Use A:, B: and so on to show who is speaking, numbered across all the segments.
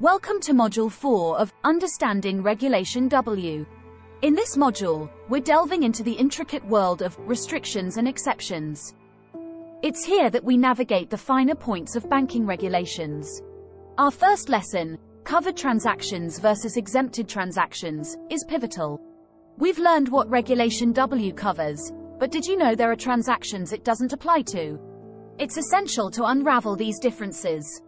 A: Welcome to Module 4 of Understanding Regulation W. In this module, we're delving into the intricate world of restrictions and exceptions. It's here that we navigate the finer points of banking regulations. Our first lesson, covered transactions versus exempted transactions, is pivotal. We've learned what Regulation W covers, but did you know there are transactions it doesn't apply to? It's essential to unravel these differences.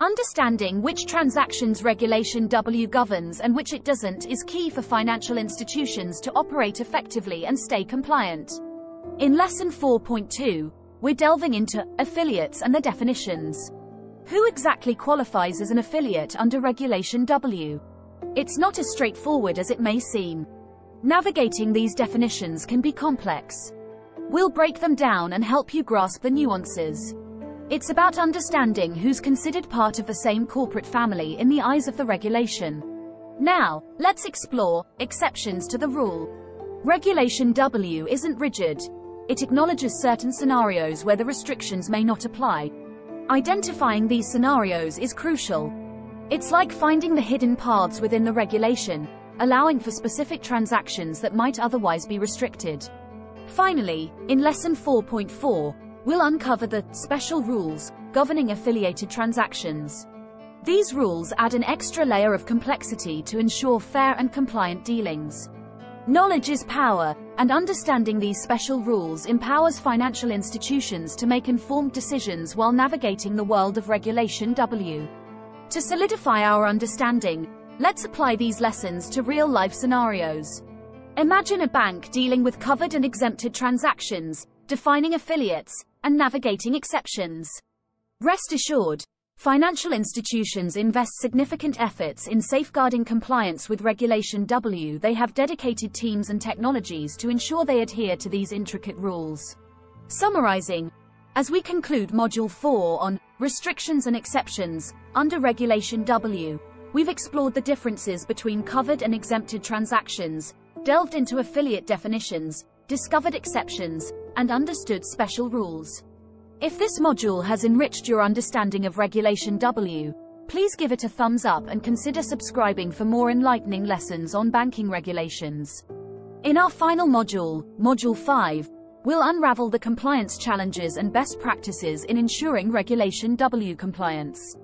A: Understanding which transactions Regulation W governs and which it doesn't is key for financial institutions to operate effectively and stay compliant. In Lesson 4.2, we're delving into affiliates and their definitions. Who exactly qualifies as an affiliate under Regulation W? It's not as straightforward as it may seem. Navigating these definitions can be complex. We'll break them down and help you grasp the nuances. It's about understanding who's considered part of the same corporate family in the eyes of the regulation. Now, let's explore exceptions to the rule. Regulation W isn't rigid. It acknowledges certain scenarios where the restrictions may not apply. Identifying these scenarios is crucial. It's like finding the hidden paths within the regulation, allowing for specific transactions that might otherwise be restricted. Finally, in Lesson 4.4, we'll uncover the special rules governing affiliated transactions. These rules add an extra layer of complexity to ensure fair and compliant dealings. Knowledge is power, and understanding these special rules empowers financial institutions to make informed decisions while navigating the world of Regulation W. To solidify our understanding, let's apply these lessons to real-life scenarios. Imagine a bank dealing with covered and exempted transactions, defining affiliates, and navigating exceptions. Rest assured, financial institutions invest significant efforts in safeguarding compliance with Regulation W. They have dedicated teams and technologies to ensure they adhere to these intricate rules. Summarizing, as we conclude Module 4 on restrictions and exceptions under Regulation W, we've explored the differences between covered and exempted transactions, delved into affiliate definitions, discovered exceptions, and understood special rules. If this module has enriched your understanding of Regulation W, please give it a thumbs up and consider subscribing for more enlightening lessons on banking regulations. In our final module, Module 5, we'll unravel the compliance challenges and best practices in ensuring Regulation W compliance.